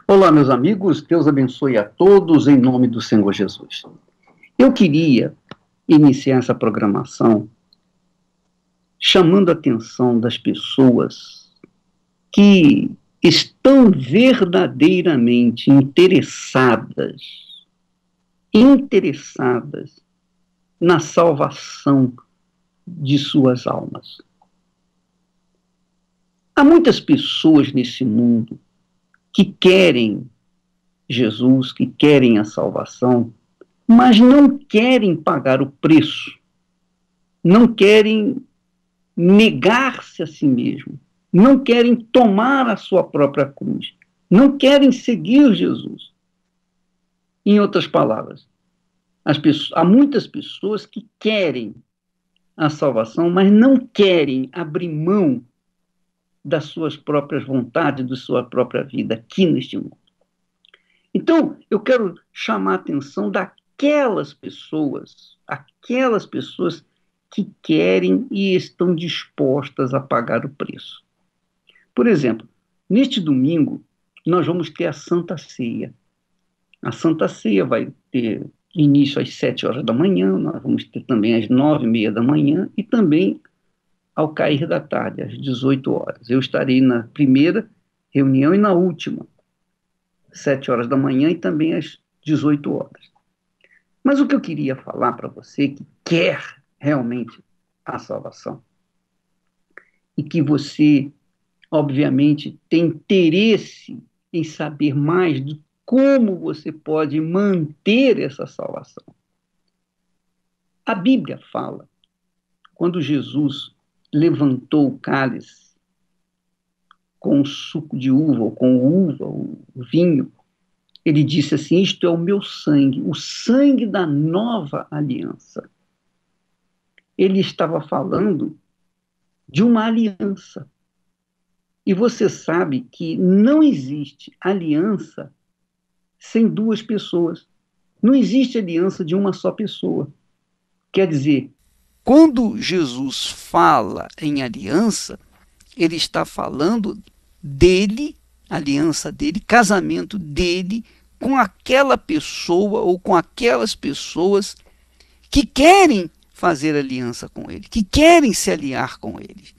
Olá, meus amigos, Deus abençoe a todos em nome do Senhor Jesus. Eu queria iniciar essa programação chamando a atenção das pessoas que estão verdadeiramente interessadas na salvação de suas almas. Há muitas pessoas nesse mundo que querem Jesus, que querem a salvação, mas não querem pagar o preço, não querem negar-se a si mesmo, não querem tomar a sua própria cruz, não querem seguir Jesus. Em outras palavras, há muitas pessoas que querem a salvação, mas não querem abrir mão das suas próprias vontades, da sua própria vida aqui neste mundo. Então, eu quero chamar a atenção daquelas pessoas que querem e estão dispostas a pagar o preço. Por exemplo, neste domingo, nós vamos ter a Santa Ceia. A Santa Ceia vai ter início às 7 horas da manhã, nós vamos ter também às 9h30 da manhã e também ao cair da tarde, às 18 horas. Eu estarei na primeira reunião e na última, 7 horas da manhã e também às 18 horas. Mas o que eu queria falar para você que quer realmente a salvação e que você, obviamente, tem interesse em saber mais de como você pode manter essa salvação. A Bíblia fala, quando Jesus levantou o cálice com o suco de uva, ou com uva, o vinho, ele disse assim: isto é o meu sangue, o sangue da nova aliança. Ele estava falando de uma aliança. E você sabe que não existe aliança sem duas pessoas. Não existe aliança de uma só pessoa. Quer dizer, quando Jesus fala em aliança, ele está falando dele, aliança dele, casamento dele com aquela pessoa ou com aquelas pessoas que querem fazer aliança com ele, que querem se aliar com ele.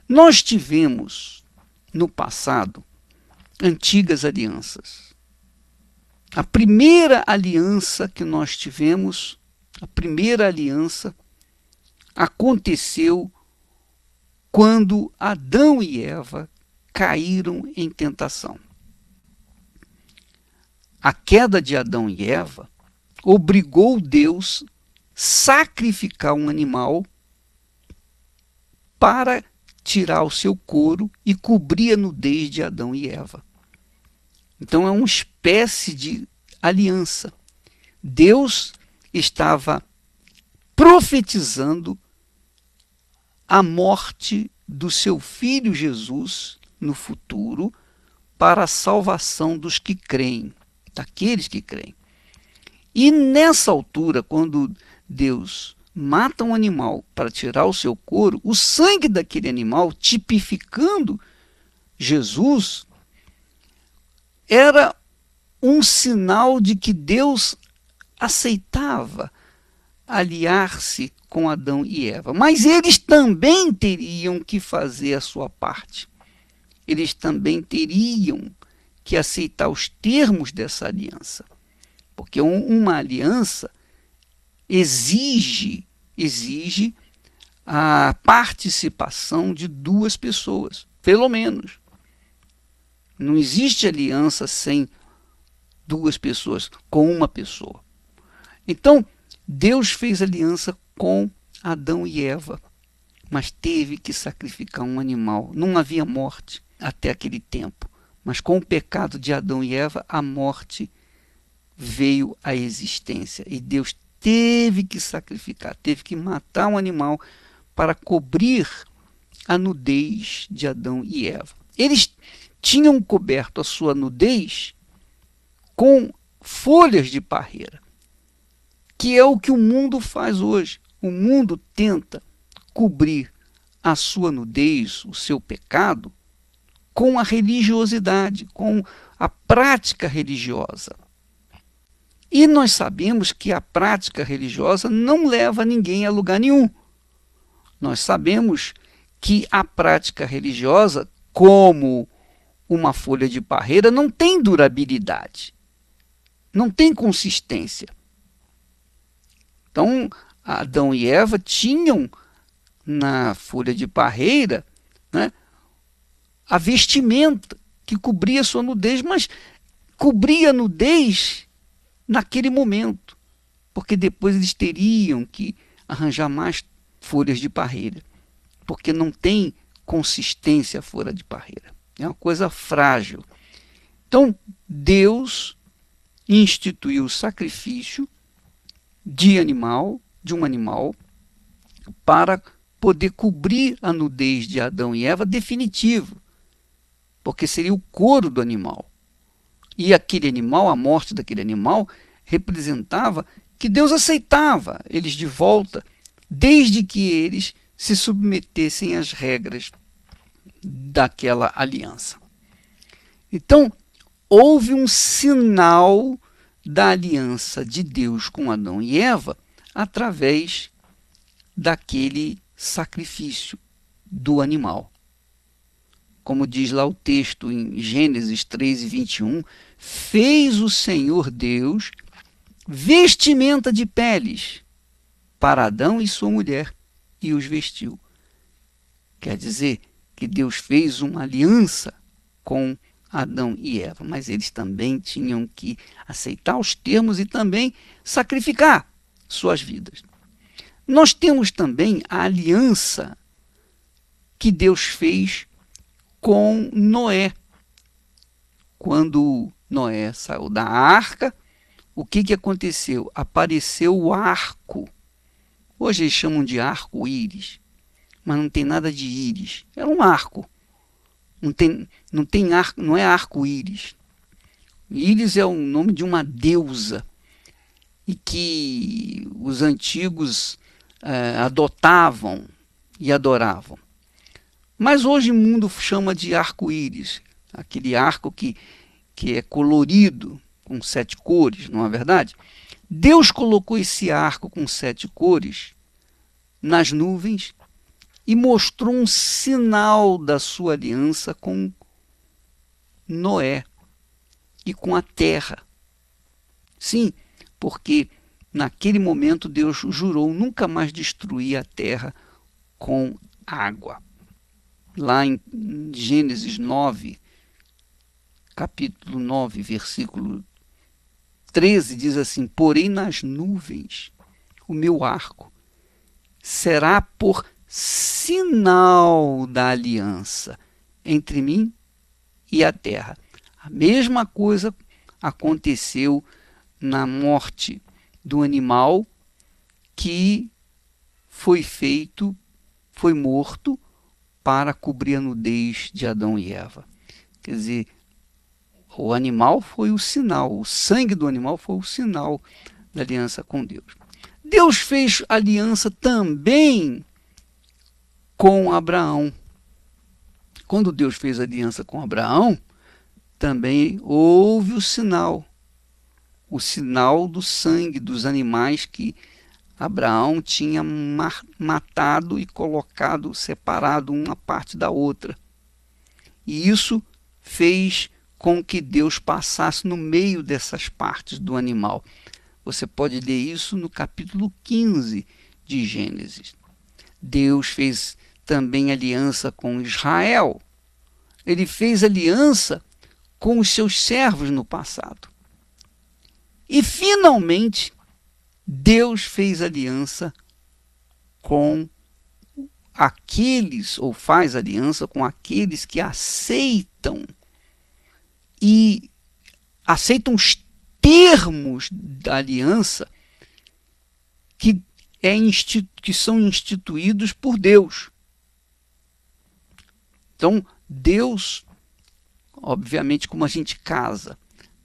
Nós tivemos no passado antigas alianças. A primeira aliança que nós tivemos, a primeira aliança, aconteceu quando Adão e Eva caíram em tentação. A queda de Adão e Eva obrigou Deus a sacrificar um animal para tirar o seu couro e cobrir a nudez de Adão e Eva. Então é uma espécie de aliança. Deus estava profetizando a morte do seu filho Jesus no futuro para a salvação dos que creem, daqueles que creem. E nessa altura, quando Deus mata um animal para tirar o seu couro, o sangue daquele animal, tipificando Jesus, era um sinal de que Deus aceitava aliar-se com Adão e Eva. Mas eles também teriam que fazer a sua parte. Eles também teriam que aceitar os termos dessa aliança. Porque uma aliança exige a participação de duas pessoas, pelo menos. Não existe aliança sem duas pessoas, com uma pessoa. Então, Deus fez aliança com Adão e Eva, mas teve que sacrificar um animal. Não havia morte até aquele tempo, mas com o pecado de Adão e Eva, a morte veio à existência. E Deus teve que sacrificar, teve que matar um animal para cobrir a nudez de Adão e Eva. Eles tinham coberto a sua nudez com folhas de parreira, que é o que o mundo faz hoje. O mundo tenta cobrir a sua nudez, o seu pecado, com a religiosidade, com a prática religiosa. E nós sabemos que a prática religiosa não leva ninguém a lugar nenhum. Nós sabemos que a prática religiosa, como uma folha de parreira, não tem durabilidade, não tem consistência. Então, Adão e Eva tinham na folha de parreira, né, a vestimenta que cobria sua nudez, mas cobria a nudez naquele momento, porque depois eles teriam que arranjar mais folhas de parreira, porque não tem consistência a folha de parreira. É uma coisa frágil. Então, Deus instituiu o sacrifício de um animal, para poder cobrir a nudez de Adão e Eva definitivo, porque seria o couro do animal. E aquele animal, a morte daquele animal, representava que Deus aceitava eles de volta, desde que eles se submetessem às regras daquela aliança. Então, houve um sinal da aliança de Deus com Adão e Eva através daquele sacrifício do animal. Como diz lá o texto em Gênesis 3:21, fez o Senhor Deus vestimenta de peles para Adão e sua mulher e os vestiu. Quer dizer que Deus fez uma aliança com Adão e Eva, mas eles também tinham que aceitar os termos e também sacrificar suas vidas. Nós temos também a aliança que Deus fez com Noé. Quando Noé saiu da arca, o que aconteceu? Apareceu o arco. Hoje eles chamam de arco-íris, mas não tem nada de íris. Era um arco. Não é arco-íris. Íris é o nome de uma deusa e que os antigos adotavam e adoravam. Mas hoje o mundo chama de arco-íris, aquele arco que é colorido, com 7 cores, não é verdade? Deus colocou esse arco com 7 cores nas nuvens e mostrou um sinal da sua aliança com Noé e com a terra. Sim, porque naquele momento Deus jurou nunca mais destruir a terra com água. Lá em Gênesis 9, capítulo 9, versículo 13, diz assim: porém nas nuvens o meu arco será por sinal da aliança entre mim e a terra. A mesma coisa aconteceu na morte do animal que foi morto para cobrir a nudez de Adão e Eva. Quer dizer, o animal foi o sinal, o sangue do animal foi o sinal da aliança com Deus. Deus fez aliança também com Abraão. Quando Deus fez aliança com Abraão, também houve o sinal do sangue dos animais que Abraão tinha matado e colocado separado uma parte da outra. E isso fez com que Deus passasse no meio dessas partes do animal. Você pode ler isso no capítulo 15 de Gênesis. Deus fez também aliança com Israel. Ele fez aliança com os seus servos no passado. E, finalmente, Deus fez aliança com aqueles, ou faz aliança com aqueles que aceitam os termos da aliança que são instituídos por Deus. Então, Deus, obviamente, como a gente casa,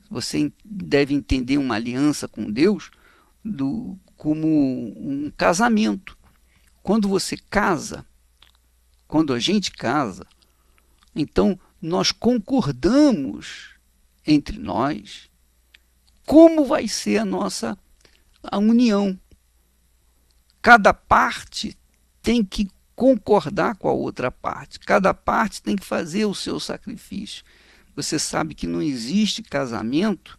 você deve entender uma aliança com Deus como um casamento. Quando a gente casa, então nós concordamos entre nós como vai ser a união. Cada parte tem que concordar com a outra parte. Cada parte tem que fazer o seu sacrifício. Você sabe que não existe casamento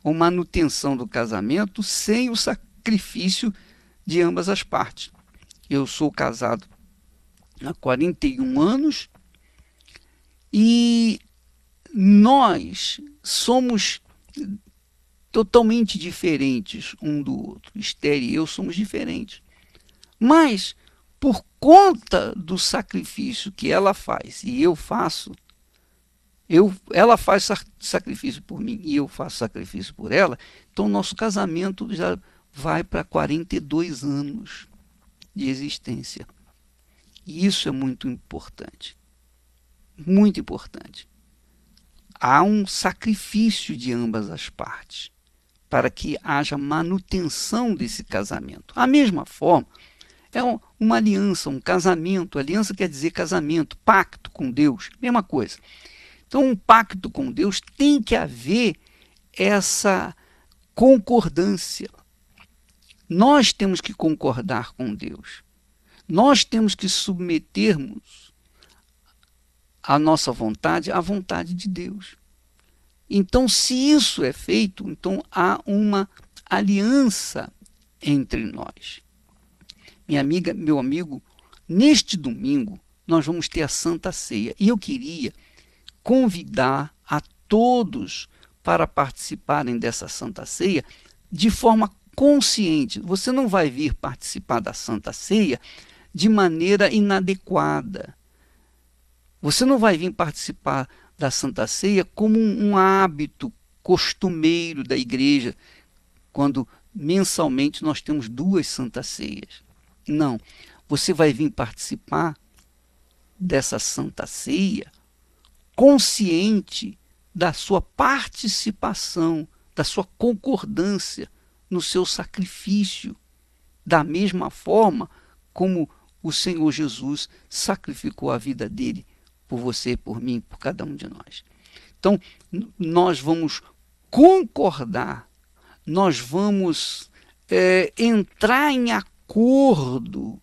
ou manutenção do casamento sem o sacrifício de ambas as partes. Eu sou casado há 41 anos e nós somos totalmente diferentes um do outro. Esther e eu somos diferentes. Mas, por conta do sacrifício que ela faz e eu faço, ela faz sacrifício por mim e eu faço sacrifício por ela, então nosso casamento já vai para 42 anos de existência. E isso é muito importante. Muito importante. Há um sacrifício de ambas as partes para que haja manutenção desse casamento. A mesma forma, é uma aliança, um casamento. Aliança quer dizer casamento, pacto com Deus, mesma coisa. Então, um pacto com Deus tem que haver essa concordância. Nós temos que concordar com Deus. Nós temos que submetermos a nossa vontade à vontade de Deus. Então, se isso é feito, então há uma aliança entre nós. Minha amiga, meu amigo, neste domingo nós vamos ter a Santa Ceia. E eu queria convidar a todos para participarem dessa Santa Ceia de forma consciente. Você não vai vir participar da Santa Ceia de maneira inadequada. Você não vai vir participar da Santa Ceia como um hábito costumeiro da igreja, quando mensalmente nós temos 2 Santas Ceias. Não, você vai vir participar dessa Santa Ceia consciente da sua participação, da sua concordância no seu sacrifício, da mesma forma como o Senhor Jesus sacrificou a vida dele por você, por mim, por cada um de nós. Então, nós vamos concordar, nós vamos entrar em acordo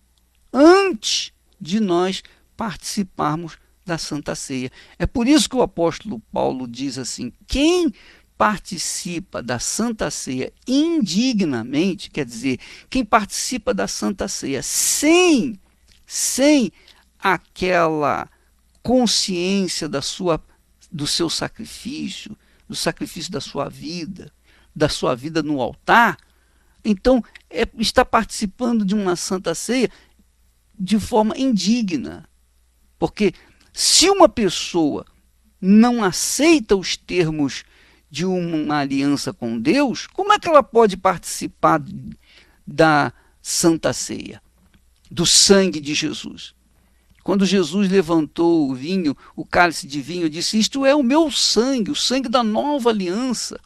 antes de nós participarmos da Santa Ceia. É por isso que o apóstolo Paulo diz assim: quem participa da Santa Ceia indignamente, quer dizer, quem participa da Santa Ceia sem aquela consciência do seu sacrifício, do sacrifício da sua vida no altar, então está participando de uma Santa Ceia de forma indigna. Porque se uma pessoa não aceita os termos de uma aliança com Deus, como é que ela pode participar da Santa Ceia, do sangue de Jesus? Quando Jesus levantou o vinho, o cálice de vinho, disse: isto é o meu sangue, o sangue da nova aliança.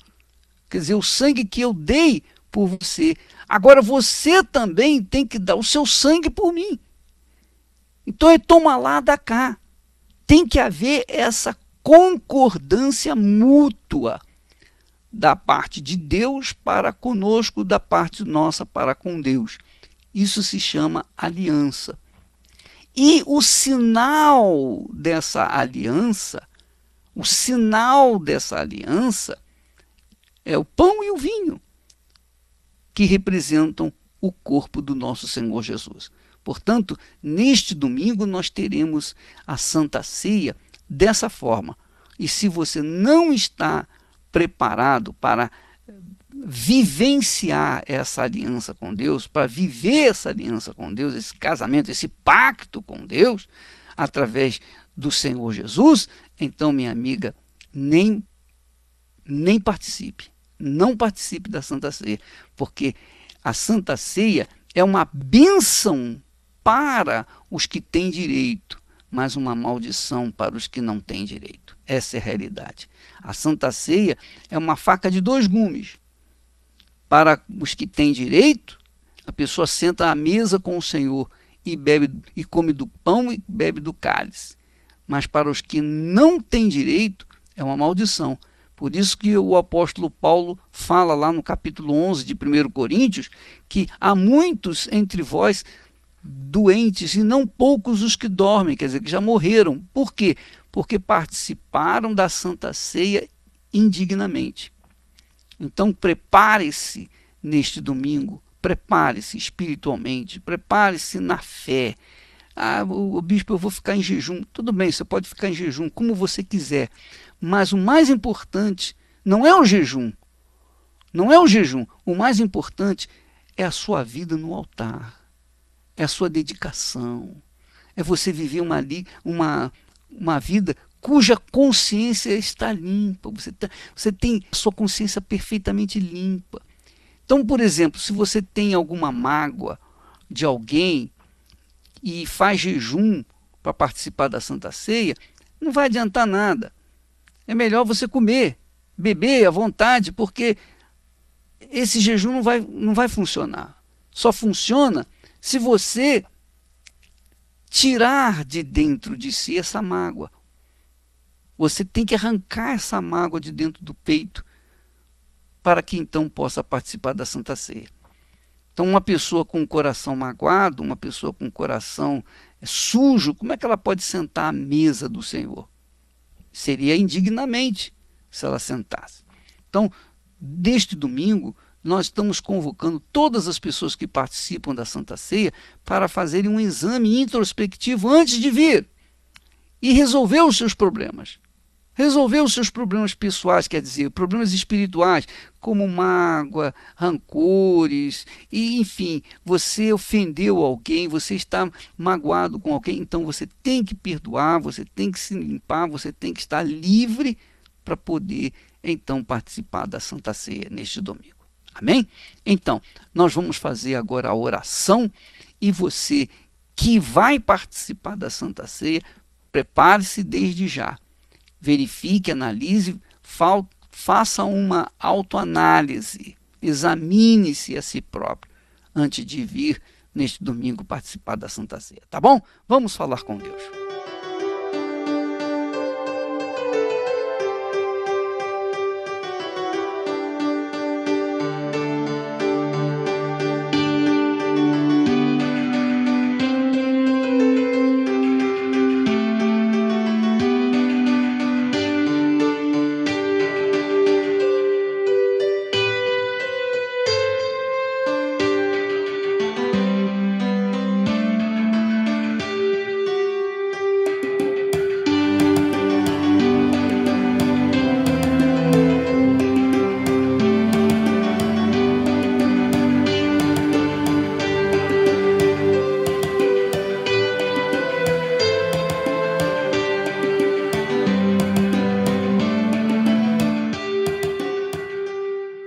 Quer dizer, o sangue que eu dei por você. Agora você também tem que dar o seu sangue por mim. Então é toma lá, dá cá. Tem que haver essa concordância mútua da parte de Deus para conosco, da parte nossa para com Deus. Isso se chama aliança. E o sinal dessa aliança, é o pão e o vinho, que representam o corpo do nosso Senhor Jesus. Portanto, neste domingo nós teremos a Santa Ceia dessa forma. E se você não está preparado para vivenciar essa aliança com Deus, para viver essa aliança com Deus, esse casamento, esse pacto com Deus, através do Senhor Jesus, então, minha amiga, nem participe. Não participe da Santa Ceia, porque a Santa Ceia é uma bênção para os que têm direito, mas uma maldição para os que não têm direito. Essa é a realidade. A Santa Ceia é uma faca de 2 gumes. Para os que têm direito, a pessoa senta à mesa com o Senhor e bebe e come do pão e bebe do cálice. mas para os que não têm direito é uma maldição. Por isso que o apóstolo Paulo fala lá no capítulo 11 de 1 Coríntios, que há muitos entre vós doentes e não poucos os que dormem, quer dizer, que já morreram. Por quê? Porque participaram da Santa Ceia indignamente. Então prepare-se neste domingo, prepare-se espiritualmente, prepare-se na fé. O bispo, eu vou ficar em jejum. Tudo bem, você pode ficar em jejum como você quiser, mas o mais importante não é o jejum, não é o jejum. O mais importante é a sua vida no altar, é a sua dedicação, é você viver uma vida cuja consciência está limpa, você tem a sua consciência perfeitamente limpa. Então, por exemplo, se você tem alguma mágoa de alguém e faz jejum para participar da Santa Ceia, não vai adiantar nada. É melhor você comer, beber à vontade, porque esse jejum não vai funcionar. Só funciona se você tirar de dentro de si essa mágoa. Você tem que arrancar essa mágoa de dentro do peito para que então possa participar da Santa Ceia. Então, uma pessoa com o coração magoado, uma pessoa com o coração sujo, como é que ela pode sentar à mesa do Senhor? Seria indignamente se ela sentasse. Então, neste domingo, nós estamos convocando todas as pessoas que participam da Santa Ceia para fazerem um exame introspectivo antes de vir e resolver os seus problemas. Resolver os seus problemas pessoais, quer dizer, problemas espirituais, como mágoa, rancores, e enfim, você ofendeu alguém, você está magoado com alguém, então você tem que perdoar, você tem que se limpar, você tem que estar livre para poder, então, participar da Santa Ceia neste domingo. Amém? Então, nós vamos fazer agora a oração e você que vai participar da Santa Ceia, prepare-se desde já. Verifique, analise, faça uma autoanálise, examine-se a si próprio antes de vir neste domingo participar da Santa Ceia, tá bom? Vamos falar com Deus.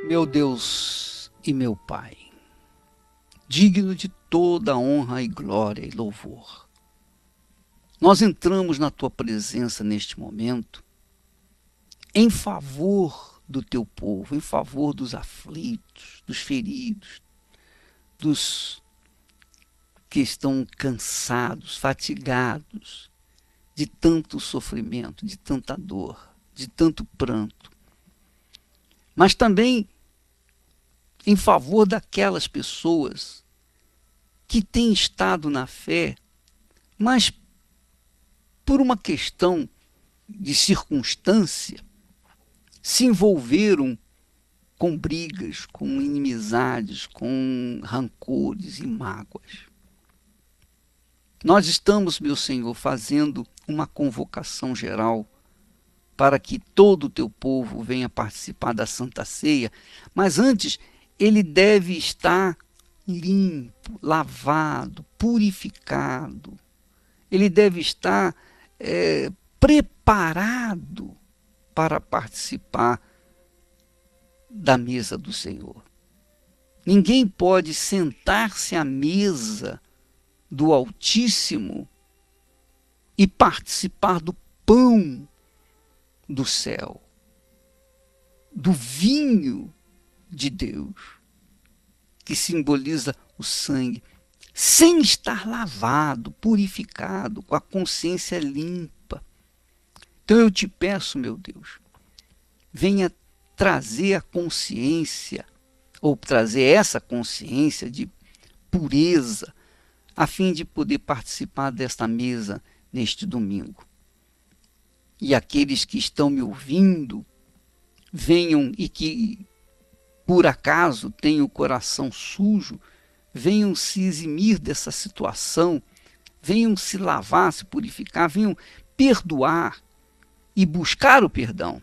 Meu Deus e meu Pai, digno de toda honra e glória e louvor, nós entramos na Tua presença neste momento em favor do Teu povo, em favor dos aflitos, dos feridos, dos que estão cansados, fatigados de tanto sofrimento, de tanta dor, de tanto pranto, mas também em favor daquelas pessoas que têm estado na fé, mas por uma questão de circunstância, se envolveram com brigas, com inimizades, com rancores e mágoas. Nós estamos, meu Senhor, fazendo uma convocação geral para que todo o teu povo venha participar da Santa Ceia, mas antes ele deve estar limpo, lavado, purificado. Ele deve estar preparado para participar da mesa do Senhor. Ninguém pode sentar-se à mesa do Altíssimo e participar do pão do céu, do vinho de Deus, que simboliza o sangue, sem estar lavado, purificado, com a consciência limpa. Então eu te peço, meu Deus, venha trazer a consciência, ou trazer essa consciência de pureza, a fim de poder participar desta mesa neste domingo. E aqueles que estão me ouvindo, venham e que por acaso tenham o coração sujo, venham se eximir dessa situação, venham se lavar, se purificar, venham perdoar e buscar o perdão,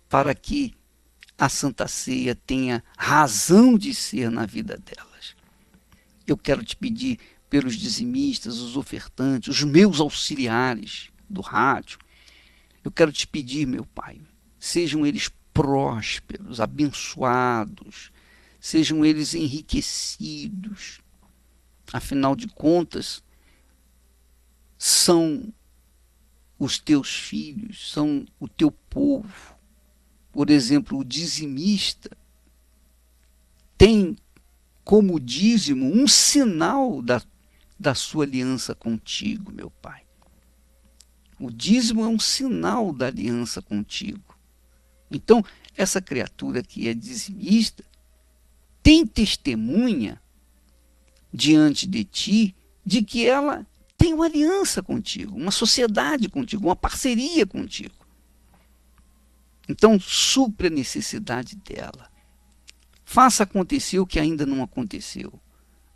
para que a Santa Ceia tenha razão de ser na vida delas. Eu quero te pedir pelos dizimistas, os ofertantes, os meus auxiliares do rádio. Eu quero te pedir, meu Pai, sejam eles prósperos, abençoados, sejam eles enriquecidos. Afinal de contas, são os teus filhos, são o teu povo. Por exemplo, o dizimista tem como dízimo um sinal da sua aliança contigo, meu Pai. O dízimo é um sinal da aliança contigo. Então, essa criatura que é dizimista tem testemunha diante de ti de que ela tem uma aliança contigo, uma sociedade contigo, uma parceria contigo. Então, supre a necessidade dela. Faça acontecer o que ainda não aconteceu,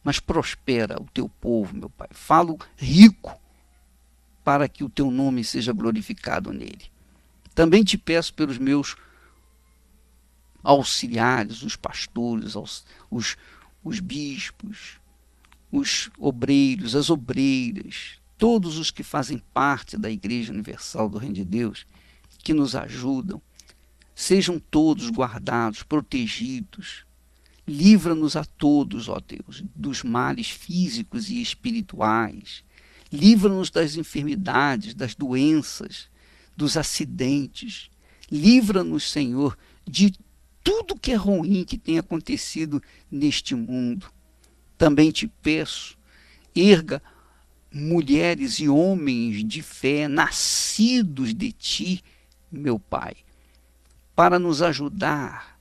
mas prospera o teu povo, meu Pai. Falo rico, para que o teu nome seja glorificado nele. Também te peço pelos meus auxiliares, os pastores, os bispos, os obreiros, as obreiras, todos os que fazem parte da Igreja Universal do Reino de Deus, que nos ajudam. Sejam todos guardados, protegidos. Livra-nos a todos, ó Deus, dos males físicos e espirituais. Livra-nos das enfermidades, das doenças, dos acidentes. Livra-nos, Senhor, de tudo que é ruim que tem acontecido neste mundo. Também te peço, erga mulheres e homens de fé, nascidos de ti, meu Pai, para nos ajudar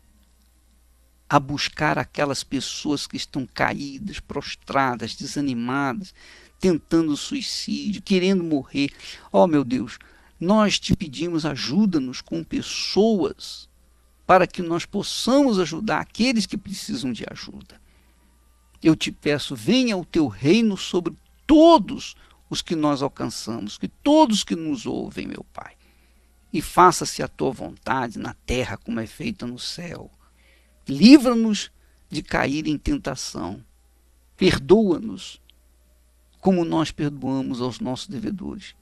a buscar aquelas pessoas que estão caídas, prostradas, desanimadas, tentando suicídio, querendo morrer. Ó, meu Deus, nós te pedimos, ajuda-nos com pessoas para que nós possamos ajudar aqueles que precisam de ajuda. Eu te peço, venha o teu reino sobre todos os que nós alcançamos, que todos que nos ouvem, meu Pai. E faça-se a tua vontade na terra como é feita no céu. Livra-nos de cair em tentação. Perdoa-nos como nós perdoamos aos nossos devedores.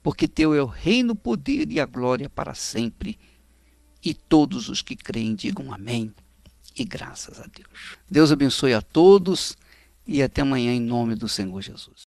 Porque teu é o reino, o poder e a glória para sempre. E todos os que creem digam amém. E graças a Deus. Deus abençoe a todos e até amanhã em nome do Senhor Jesus.